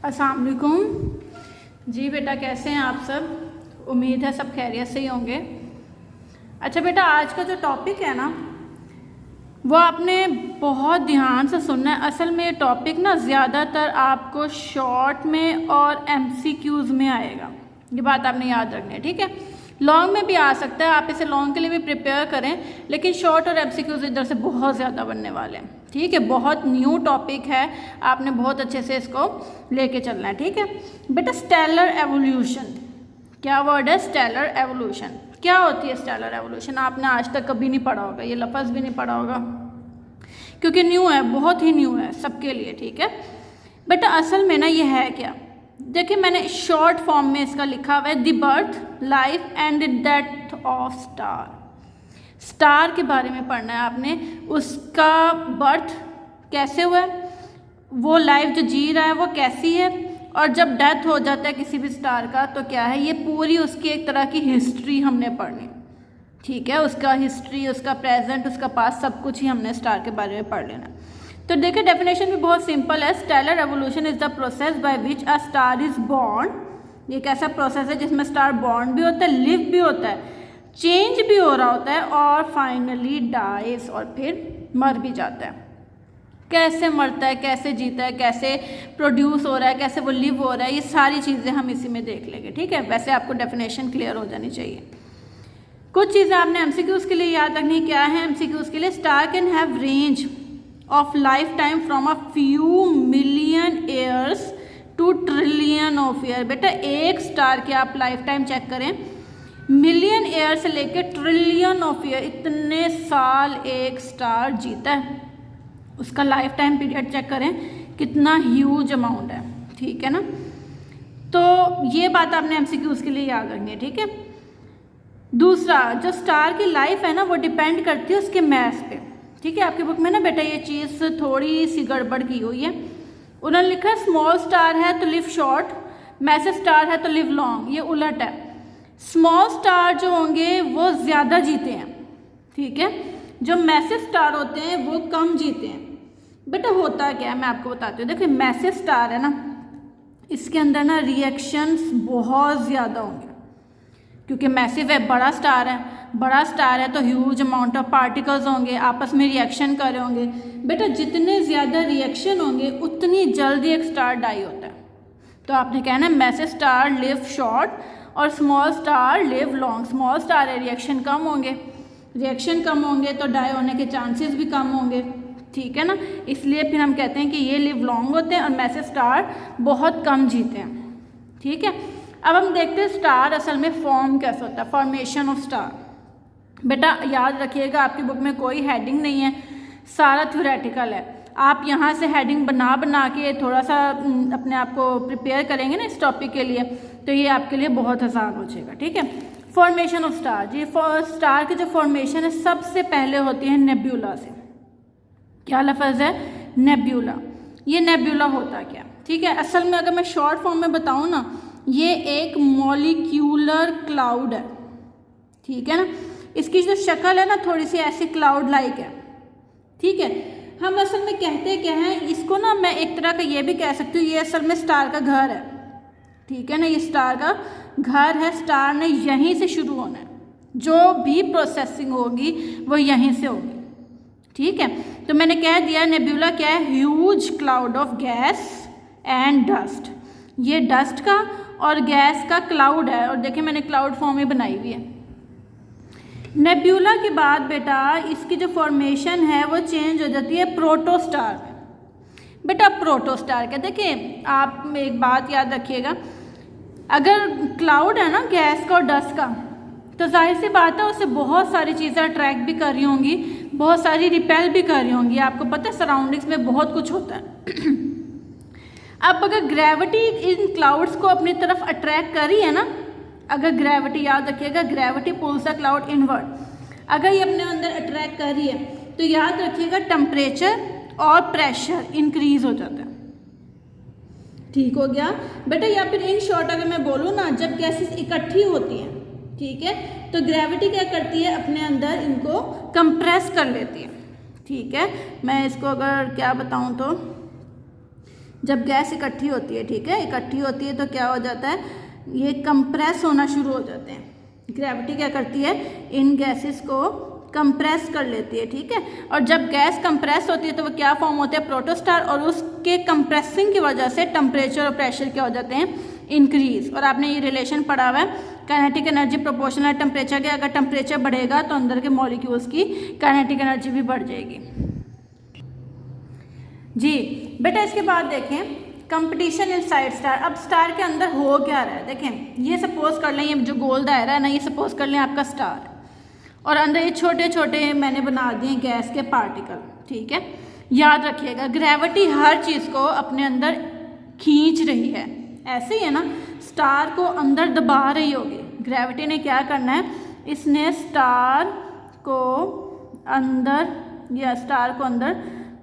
अस्सलाम वालेकुम जी बेटा, कैसे हैं आप सब। उम्मीद है सब खैरियत से ही होंगे। अच्छा बेटा, आज का जो टॉपिक है ना वो आपने बहुत ध्यान से सुनना है। असल में ये टॉपिक ना ज़्यादातर आपको शॉर्ट में और MCQs में आएगा, ये बात आपने याद रखनी है, ठीक है। लॉन्ग में भी आ सकता है, आप इसे लॉन्ग के लिए भी प्रिपेयर करें, लेकिन शॉर्ट और MCQs इधर से बहुत ज़्यादा बनने वाले हैं, ठीक है। बहुत न्यू टॉपिक है, आपने बहुत अच्छे से इसको लेके चलना है, ठीक है बेटा। स्टेलर एवोल्यूशन, क्या वर्ड है? Stellar evolution. क्या होती है स्टेलर एवोल्यूशन? आपने आज तक कभी नहीं पढ़ा होगा, ये लफ्ज़ भी नहीं पढ़ा होगा क्योंकि न्यू है, बहुत ही न्यू है सबके लिए, ठीक है बेटा। असल में ना ये है क्या, देखिए मैंने शॉर्ट फॉर्म में इसका लिखा हुआ है the birth, life and death of star. Star के बारे में पढ़ना है आपने, उसका बर्थ कैसे हुआ है, वो लाइफ जो जी रहा है वो कैसी है, और जब डेथ हो जाता है किसी भी स्टार का तो क्या है, ये पूरी उसकी एक तरह की हिस्ट्री हमने पढ़नी, ठीक है। उसका हिस्ट्री, उसका प्रेजेंट, उसका पास्ट, सब कुछ ही हमने स्टार के बारे में पढ़ लेना। तो देखिए डेफिनेशन भी बहुत सिंपल है। Stellar evolution is the process by which a star is born. ये एक ऐसा प्रोसेस है जिसमें स्टार बॉर्न भी होता है, लिव भी होता है, चेंज भी हो रहा होता है, और फाइनली डाइज, और फिर मर भी जाता है। कैसे मरता है, कैसे जीता है, कैसे प्रोड्यूस हो रहा है, कैसे वो लिव हो रहा है, ये सारी चीज़ें हम इसी में देख लेंगे, ठीक है। वैसे आपको डेफिनेशन क्लियर हो जानी चाहिए। कुछ चीज़ें आपने MCQs के लिए याद रखनी। क्या है MCQs के लिए? Star can have range of life time from a few million years two trillion of year. बेटा एक स्टार की आप लाइफ टाइम चेक करें, मिलियन ईयर से लेकर ट्रिलियन ऑफ ईयर, इतने साल एक स्टार जीता है, उसका लाइफ टाइम पीरियड चेक करें कितना ह्यूज अमाउंट है, ठीक है ना। तो ये बात आपने MCQs के लिए याद रखनी है, ठीक है। दूसरा, जो स्टार की लाइफ है ना वो डिपेंड करती है उसके मैस पे, ठीक है। आपकी बुक में ना बेटा ये चीज़ थोड़ी सी गड़बड़ की हुई है। उन्होंने लिखा है स्मॉल स्टार है तो लिव शॉर्ट, मैसिव स्टार है तो लिव लॉन्ग, ये उलट है। स्मॉल स्टार जो होंगे वो ज़्यादा जीते हैं, ठीक है, जो मैसिव स्टार होते हैं वो कम जीते हैं। बेटा होता क्या है मैं आपको बताती हूँ। देखिए मैसिव स्टार है ना, इसके अंदर ना रिएक्शंस बहुत ज़्यादा होंगे, क्योंकि मैसिव है, बड़ा स्टार है, बड़ा स्टार है तो ह्यूज अमाउंट ऑफ पार्टिकल्स होंगे, आपस में रिएक्शन कर रहे होंगे। बेटा जितने ज़्यादा रिएक्शन होंगे उतनी जल्दी एक स्टार डाई होता है। तो आपने कहना है मैसिव स्टार लिव शॉर्ट और small star live long. Small star है, रिएक्शन कम होंगे, रिएक्शन कम होंगे तो डाई होने के चांसेस भी कम होंगे, ठीक है ना। इसलिए फिर हम कहते हैं कि ये लिव लॉन्ग होते हैं और मैसिव स्टार बहुत कम जीते हैं, ठीक है। अब हम देखते हैं स्टार असल में फॉर्म कैसे होता है, फॉर्मेशन ऑफ स्टार। बेटा याद रखिएगा आपकी बुक में कोई हेडिंग नहीं है, सारा थ्योरेटिकल है। आप यहाँ से हेडिंग बना बना के थोड़ा सा अपने आप को प्रिपेयर करेंगे ना इस टॉपिक के लिए, तो ये आपके लिए बहुत आसान हो जाएगा, ठीक है। फॉर्मेशन ऑफ स्टार, जी स्टार की जो फॉर्मेशन है सबसे पहले होती है नेब्यूला से। क्या लफ्ज़ है? नेब्यूला। ये नेब्यूला होता क्या, ठीक है। असल में अगर मैं शॉर्ट फॉर्म में बताऊँ ना, ये एक मॉलिक्यूलर क्लाउड है, ठीक है ना। इसकी जो शक्ल है ना थोड़ी सी ऐसी क्लाउड लाइक है, ठीक है। हम असल में कहते क्या हैं इसको ना, मैं एक तरह का ये भी कह सकती हूँ, ये असल में स्टार का घर है, ठीक है ना। ये स्टार का घर है, स्टार ने यहीं से शुरू होना है, जो भी प्रोसेसिंग होगी वो यहीं से होगी, ठीक है। तो मैंने कह दिया नेब्यूला क्या है, huge cloud of gas and dust. ये डस्ट का और गैस का क्लाउड है, और देखिए मैंने क्लाउड फॉर्म में बनाई हुई है। नेब्यूला के बाद बेटा इसकी जो फॉर्मेशन है वो चेंज हो जाती है प्रोटोस्टार में। बेटा प्रोटोस्टार क्या, देखिए आप एक बात याद रखिएगा, अगर क्लाउड है ना गैस का और डस्ट का, तो जाहिर सी बात है उससे बहुत सारी चीज़ें अट्रैक्ट भी कर रही होंगी, बहुत सारी रिपेल भी कर रही होंगी। आपको पता है सराउंडिंग्स में बहुत कुछ होता है। अब अगर ग्रेविटी इन क्लाउड्स को अपनी तरफ अट्रैक्ट कर रही है ना, अगर ग्रेविटी, याद रखिएगा gravity pulls the cloud inward, अगर ये अपने अंदर अट्रैक्ट कर रही है तो याद रखिएगा टेम्परेचर और प्रेशर इंक्रीज हो जाता है, ठीक हो गया बेटा। या फिर इन शॉर्ट अगर मैं बोलूँ ना, जब गैसेस इकट्ठी होती हैं, ठीक है, तो ग्रेविटी क्या करती है, अपने अंदर इनको कंप्रेस कर लेती है, ठीक है। मैं इसको अगर क्या बताऊँ तो जब गैस इकट्ठी होती है, ठीक है, इकट्ठी होती है तो क्या हो जाता है, ये कंप्रेस होना शुरू हो जाते हैं। ग्रेविटी क्या करती है, इन गैसेस को कंप्रेस कर लेती है, ठीक है। और जब गैस कंप्रेस होती है तो वो क्या फॉर्म होते हैं, प्रोटोस्टार, और उसके कंप्रेसिंग की वजह से टेम्परेचर और प्रेशर क्या हो जाते हैं, इंक्रीज। और आपने ये रिलेशन पढ़ा हुआ है, काइनेटिक एनर्जी प्रोपोर्शनल टेम्परेचर के। अगर टेम्परेचर बढ़ेगा तो अंदर के मॉलिक्यूल्स की काइनेटिक एनर्जी भी बढ़ जाएगी। जी बेटा, इसके बाद देखें कंपटीशन इनसाइड स्टार। अब स्टार के अंदर हो क्या रहा है, देखें, ये सपोज कर लें, ये जो गोल दायरा है ना, ये सपोज कर लें आपका स्टार है, और अंदर ये छोटे छोटे मैंने बना दिए गैस के पार्टिकल, ठीक है। याद रखिएगा, ग्रेविटी हर चीज़ को अपने अंदर खींच रही है, ऐसे ही है ना, स्टार को अंदर दबा रही होगी। ग्रेविटी ने क्या करना है, इसने स्टार को अंदर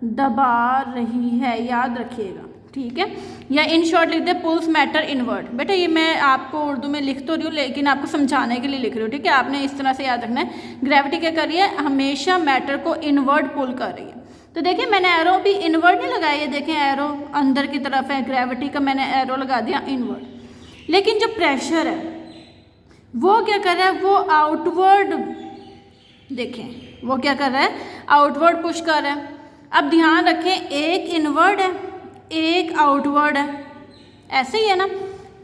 दबा रही है, याद रखिएगा, ठीक है। या इन शॉर्ट लिख दे, पुल्स मैटर इनवर्ड। बेटा ये मैं आपको उर्दू में लिख तो रही हूँ, लेकिन आपको समझाने के लिए लिख रही हूँ, ठीक है। आपने इस तरह से याद रखना है, ग्रेविटी क्या कर रही है, हमेशा मैटर को इनवर्ड पुल कर रही है। तो देखिए मैंने एरो भी इनवर्ड नहीं लगाया, ये देखें एरो अंदर की तरफ है, ग्रेविटी का मैंने एरो लगा दिया इनवर्ड। लेकिन जो प्रेशर है वो क्या कर रहा है, वो आउटवर्ड, देखें वो क्या कर रहा है, आउटवर्ड पुश कर रहा है। अब ध्यान रखें, एक इनवर्ड है एक आउटवर्ड है, ऐसे ही है ना।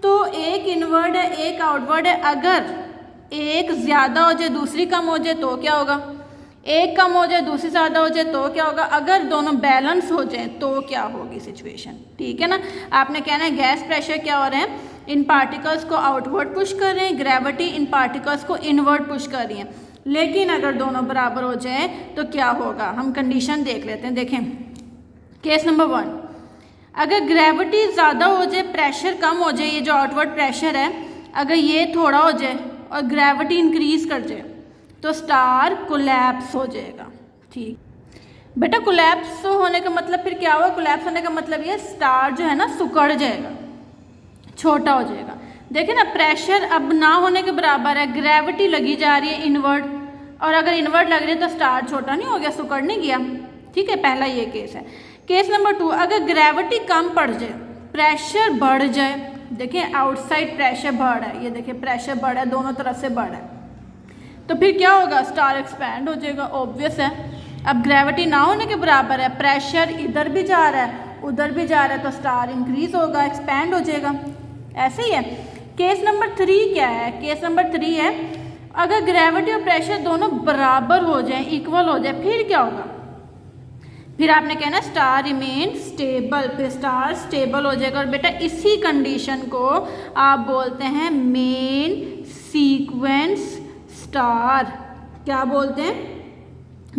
तो एक इनवर्ड है एक आउटवर्ड है, अगर एक ज़्यादा हो जाए दूसरी कम हो जाए तो क्या होगा, एक कम हो जाए दूसरी ज़्यादा हो जाए तो क्या होगा, अगर दोनों बैलेंस हो जाए तो क्या होगी सिचुएशन, ठीक है ना। आपने कहना है गैस प्रेशर क्या हो रहे हैं, इन पार्टिकल्स को आउटवर्ड पुश कर रहे हैं, ग्रेविटी इन पार्टिकल्स को इनवर्ड पुश कर रही है। लेकिन अगर दोनों बराबर हो जाए तो क्या होगा, हम कंडीशन देख लेते हैं। देखें केस नंबर 1, अगर ग्रेविटी ज़्यादा हो जाए प्रेशर कम हो जाए, ये जो आउटवर्ड प्रेशर है अगर ये थोड़ा हो जाए और ग्रेविटी इंक्रीज कर जाए तो स्टार कोलैप्स हो जाएगा, ठीक। बेटा कोलैप्स होने का मतलब फिर क्या हुआ, कोलैप्स होने का मतलब ये स्टार जो है ना सिकुड़ जाएगा, छोटा हो जाएगा। देखिए ना, प्रेशर अब ना होने के बराबर है, ग्रेविटी लगी जा रही है इनवर्ड, और अगर इनवर्ड लग रही है तो स्टार छोटा नहीं हो गया, सिकुड़ नहीं गया, ठीक है। पहला ये केस है। केस नंबर 2, अगर ग्रेविटी कम पड़ जाए प्रेशर बढ़ जाए, देखिए आउटसाइड प्रेशर बढ़ है, ये देखिए प्रेशर बढ़ है, दोनों तरफ से बढ़ है, तो फिर क्या होगा, स्टार एक्सपैंड हो जाएगा, ऑब्वियस है। अब ग्रेविटी ना होने के बराबर है, प्रेशर इधर भी जा रहा है उधर भी जा रहा है, तो स्टार इंक्रीज होगा, एक्सपैंड हो जाएगा, ऐसे ही है। केस नंबर 3 क्या है, केस नंबर 3 है अगर ग्रेविटी और प्रेशर दोनों बराबर हो जाए, इक्वल हो जाए, फिर क्या होगा, फिर आपने कहना स्टार रिमेन स्टेबल, फिर स्टार स्टेबल हो जाएगा। और बेटा इसी कंडीशन को आप बोलते हैं मेन सीक्वेंस स्टार, क्या बोलते हैं,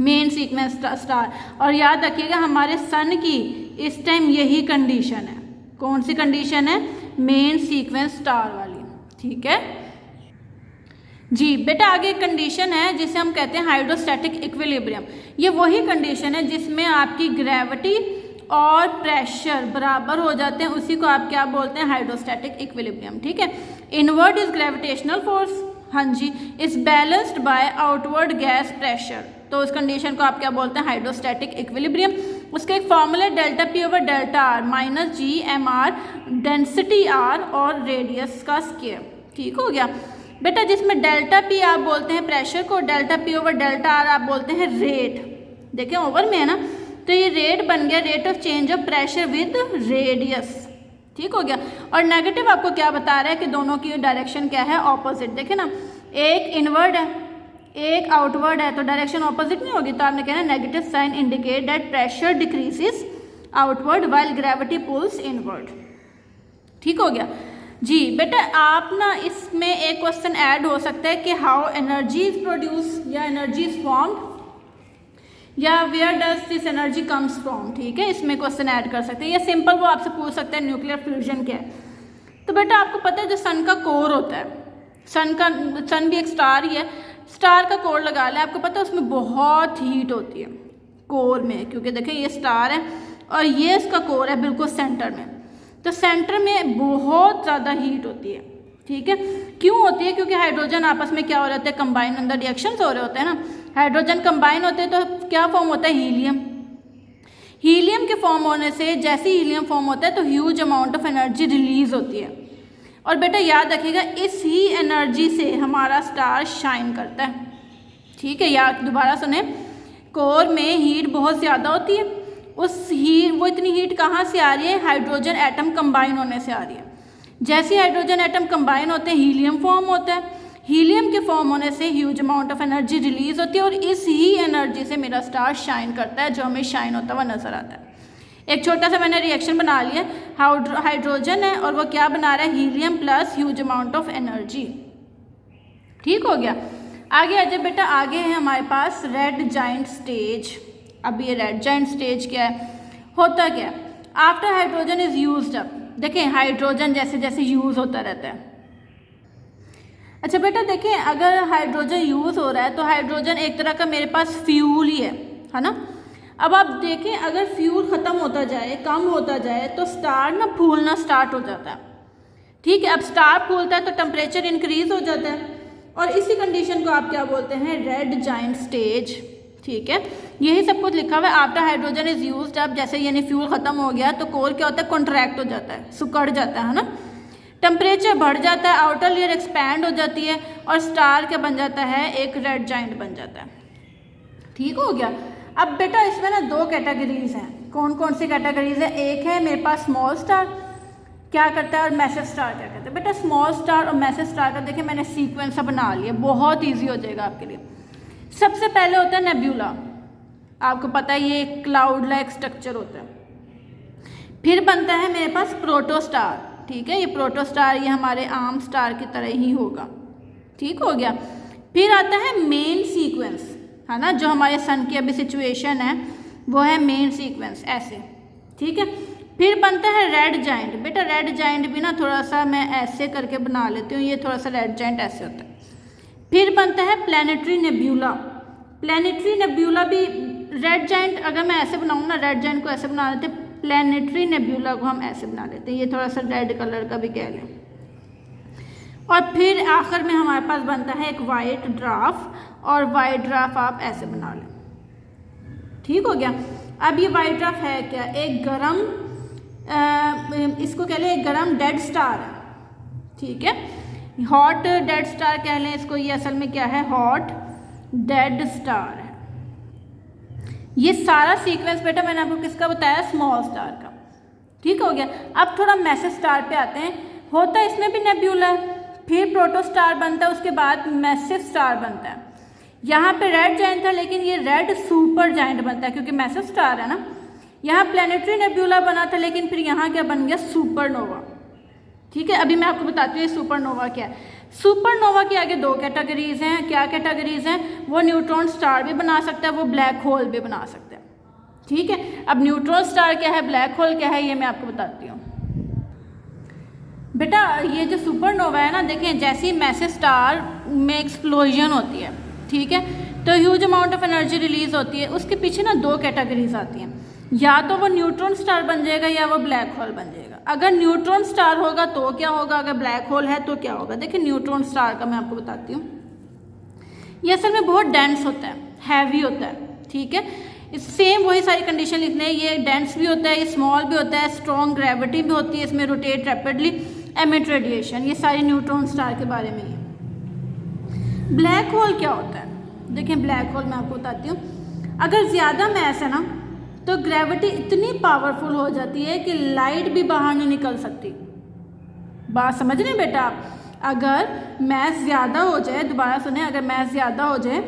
मेन सीक्वेंस स्टार। और याद रखिएगा हमारे सन की इस टाइम यही कंडीशन है, कौन सी कंडीशन है, मेन सीक्वेंस स्टार वाली, ठीक है जी। बेटा आगे एक कंडीशन है जिसे हम कहते हैं हाइड्रोस्टैटिक इक्विलिब्रियम। ये वही कंडीशन है जिसमें आपकी ग्रेविटी और प्रेशर बराबर हो जाते हैं, उसी को आप क्या बोलते हैं, हाइड्रोस्टैटिक इक्विलिब्रियम, ठीक है। इनवर्ड इज ग्रेविटेशनल फोर्स, हाँ जी, is balanced by outward gas pressure, तो उस कंडीशन को आप क्या बोलते हैं, हाइड्रोस्टैटिक इक्विलिब्रियम। उसका एक formula delta P over delta R minus G M R, density R और रेडियस का स्क्वायर, ठीक हो गया। बेटा जिसमें डेल्टा पी आप बोलते हैं प्रेशर को, delta P over delta are आप बोलते हैं रेट, देखें ओवर में है ना, तो ये रेट बन गया rate of change of pressure with radius, ठीक हो गया। और नेगेटिव आपको क्या बता रहा है कि दोनों की डायरेक्शन क्या है, ऑपोजिट। देखें ना, एक इनवर्ड है एक आउटवर्ड है, तो डायरेक्शन ऑपोजिट नहीं होगी, तो आपने कहना negative sign indicate that pressure decreases outward while gravity pulls inward, ठीक हो गया जी। बेटा आप ना इसमें एक क्वेश्चन ऐड हो सकता है कि हाउ एनर्जी इज प्रोड्यूस या एनर्जी इज फॉर्म्ड या where does this energy comes from, ठीक है, इसमें क्वेश्चन ऐड कर सकते हैं। या सिंपल वो आपसे पूछ सकते हैं न्यूक्लियर फ्यूजन क्या है। तो बेटा आपको पता है जो सन का कोर होता है, सन भी एक स्टार ही है, स्टार का कोर लगा लें, आपको पता है उसमें बहुत हीट होती है कोर में, क्योंकि देखें ये स्टार है और ये इसका कोर है बिल्कुल सेंटर में, तो सेंटर में बहुत ज़्यादा हीट होती है, ठीक है। क्यों होती है, क्योंकि हाइड्रोजन आपस में क्या हो रहे होते हैं, कंबाइन, अंदर रिएक्शंस हो रहे होते हैं ना, हाइड्रोजन कंबाइन होते हैं तो क्या फॉर्म होता है, हीलियम। हीलियम के फॉर्म होने से, जैसे हीलियम फॉर्म होता है तो huge amount of energy release होती है। और बेटा याद रखिएगा, इस ही एनर्जी से हमारा स्टार शाइन करता है। ठीक है, या दोबारा सुने, कोर में हीट बहुत ज़्यादा होती है, वो इतनी हीट कहाँ से आ रही है? हाइड्रोजन एटम कंबाइन होने से आ रही है। जैसे हाइड्रोजन एटम कंबाइन होते हैं हीलियम फॉर्म होता है, हीलियम के फॉर्म होने से huge amount of energy release होती है और इस ही एनर्जी से मेरा स्टार शाइन करता है, जो हमें शाइन होता हुआ नजर आता है। एक छोटा सा मैंने रिएक्शन बना लिया, हाइड्रोजन है और वो क्या बना रहा है? Helium plus huge amount of energy. ठीक हो गया। आगे आ जाए बेटा, आगे है हमारे पास रेड जाइंट स्टेज। अब ये रेड जाइंट स्टेज क्या है, होता क्या है? After hydrogen is used up, देखें हाइड्रोजन जैसे जैसे यूज़ होता रहता है। अच्छा बेटा देखें, अगर हाइड्रोजन यूज़ हो रहा है तो हाइड्रोजन एक तरह का मेरे पास फ्यूल ही है ना। अब आप देखें, अगर फ्यूल ख़त्म होता जाए, कम होता जाए, तो स्टार ना फूलना स्टार्ट हो जाता है। ठीक है, अब स्टार फूलता है तो टेम्परेचर इंक्रीज हो जाता है और इसी कंडीशन को आप क्या बोलते हैं? Red giant stage. ठीक है, यही सब कुछ लिखा हुआ है। After hydrogen is used up, जैसे यानी फ्यूल ख़त्म हो गया तो कोर क्या होता है? कॉन्ट्रैक्ट हो जाता है, सिकुड़ जाता है ना। टेम्परेचर बढ़ जाता है, आउटर लेयर एक्सपैंड हो जाती है और स्टार क्या बन जाता है? एक रेड जाइंट बन जाता है। ठीक हो गया। अब बेटा इसमें ना दो कैटेगरीज हैं। कौन कौन सी कैटेगरीज है? एक है मेरे पास स्मॉल स्टार क्या करता है और मैसिव स्टार क्या करता है। बेटा स्मॉल स्टार और मैसिव स्टार का देखिए मैंने सीक्वेंस सा बना लिया, बहुत ईजी हो जाएगा आपके लिए। सबसे पहले होता है नेब्यूला, आपको पता है ये क्लाउड लाइक स्ट्रक्चर होता है। फिर बनता है मेरे पास प्रोटोस्टार। ठीक है, ये प्रोटोस्टार ये हमारे आम स्टार की तरह ही होगा। ठीक हो गया। फिर आता है मेन सीक्वेंस, है ना, जो हमारे सन की अभी सिचुएशन है वो है मेन सीक्वेंस ऐसे। ठीक है, फिर बनता है रेड जाइंट। बेटा रेड जाइंट भी ना थोड़ा सा मैं ऐसे करके बना लेती हूँ, ये थोड़ा सा रेड जाइंट ऐसे होता है। फिर बनता है प्लैनेटरी नेब्यूला। प्लैनेटरी नेब्यूला भी रेड जाइंट, अगर मैं ऐसे बनाऊँ ना, रेड जाइंट को ऐसे बना लेते हैं, प्लैनेटरी नेब्यूला को हम ऐसे बना लेते हैं, ये थोड़ा सा रेड कलर का भी कह लें। और फिर आखिर में हमारे पास बनता है एक वाइट ड्राफ, और वाइट ड्राफ आप ऐसे बना लें। ठीक हो गया। अब ये वाइट ड्राफ है क्या? एक गरम, इसको कह लें एक गरम डेड स्टार है। ठीक है, हॉट डेड स्टार कह लें इसको, ये असल में क्या है? हॉट डेड स्टार है। ये सारा सीक्वेंस बेटा मैंने आपको किसका बताया? स्मॉल स्टार का। ठीक हो गया। अब थोड़ा मैसिव स्टार पे आते हैं। होता है इसमें भी नेब्यूला है, फिर प्रोटोस्टार बनता है, उसके बाद मैसिव स्टार बनता है। यहाँ पे रेड जाइंट था लेकिन ये रेड सुपर जाइंट बनता है क्योंकि मैसिव स्टार है ना। यहाँ प्लैनेटरी नेब्यूला बना था लेकिन फिर यहाँ क्या बन गया? सुपरनोवा। ठीक है, अभी मैं आपको बताती हूँ ये सुपरनोवा क्या है। सुपरनोवा की आगे दो कैटेगरीज हैं। क्या कैटेगरीज हैं? वो न्यूट्रॉन स्टार भी बना सकता है, वो ब्लैक होल भी बना सकता है। ठीक है, अब न्यूट्रॉन स्टार क्या है, ब्लैक होल क्या है, ये मैं आपको बताती हूँ। बेटा ये जो सुपरनोवा है ना, देखें जैसे ही मैसिव स्टार में एक्सप्लोजन होती है, ठीक है, तो huge amount of energy release होती है। उसके पीछे ना दो कैटेगरीज आती हैं, या तो वो न्यूट्रॉन स्टार बन जाएगा या वो ब्लैक होल बन जाएगा। अगर न्यूट्रॉन स्टार होगा तो क्या होगा, अगर ब्लैक होल है तो क्या होगा? देखिए न्यूट्रॉन स्टार का मैं आपको बताती हूँ। ये असल में बहुत डेंस होता है, हैवी होता है। ठीक है, सेम वही सारी कंडीशन लिखने हैं। ये डेंस भी होता है, ये स्मॉल भी होता है, स्ट्रॉन्ग ग्रेविटी भी होती है, इसमें रोटेट रैपिडली, एमिट रेडिएशन, ये सारी न्यूट्रॉन स्टार के बारे में है। ब्लैक होल क्या होता है? देखिए ब्लैक होल मैं आपको बताती हूँ। अगर ज़्यादा मैस है ना तो ग्रेविटी इतनी पावरफुल हो जाती है कि लाइट भी बाहर नहीं निकल सकती। बात समझ रहे हैं बेटा आप? अगर मैस ज़्यादा हो जाए, दोबारा सुने, अगर मैस ज़्यादा हो जाए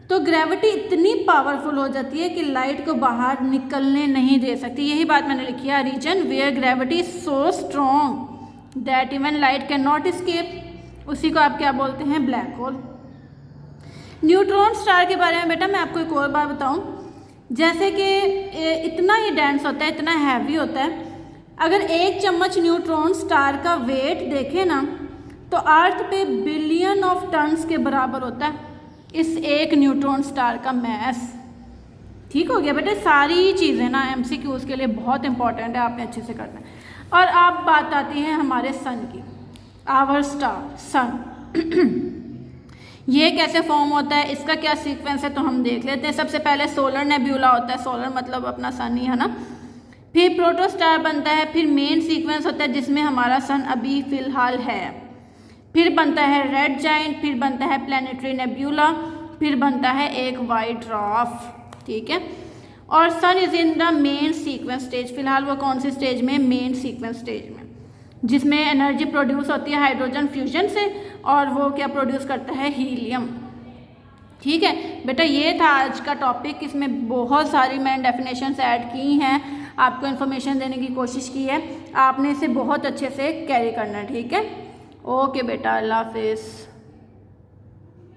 तो ग्रेविटी इतनी पावरफुल हो जाती है कि लाइट को बाहर निकलने नहीं दे सकती। यही बात मैंने लिखी है, reason where gravity is so strong that even light can not escape, उसी को आप क्या बोलते हैं? Black hole. न्यूट्रॉन स्टार के बारे में बेटा मैं आपको एक और बात बताऊं, जैसे कि इतना ये डेंस होता है, इतना हैवी होता है, अगर एक चम्मच न्यूट्रॉन स्टार का वेट देखें ना तो अर्थ पे बिलियन ऑफ टन्स के बराबर होता है इस एक न्यूट्रॉन स्टार का मैस। ठीक हो गया बेटा, सारी चीज़ें ना MCQs के लिए बहुत इंपॉर्टेंट है, आपने अच्छे से करना है। और अब बात आती है हमारे सन की, आवर स्टार सन। ये कैसे फॉर्म होता है, इसका क्या सीक्वेंस है, तो हम देख लेते हैं। सबसे पहले सोलर नेब्यूला होता है, सोलर मतलब अपना सन ही है ना। फिर प्रोटोस्टार बनता है, फिर मेन सीक्वेंस होता है जिसमें हमारा सन अभी फ़िलहाल है। फिर बनता है रेड जाइंट, फिर बनता है प्लैनेटरी नेब्यूला, फिर बनता है एक वाइट ड्वार्फ, ठीक है। और sun is in the main sequence stage, फिलहाल वो कौन सी स्टेज में, मेन सीक्वेंस स्टेज में, जिसमें एनर्जी प्रोड्यूस होती है हाइड्रोजन फ्यूजन से, और वो क्या प्रोड्यूस करता है, हीलियम। ठीक है बेटा, ये था आज का टॉपिक। इसमें बहुत सारी मैंने डेफिनेशंस ऐड की हैं, आपको इन्फॉर्मेशन देने की कोशिश की है, आपने इसे बहुत अच्छे से कैरी करना है, ठीक है। ओके बेटा, अल्लाह हाफिज़।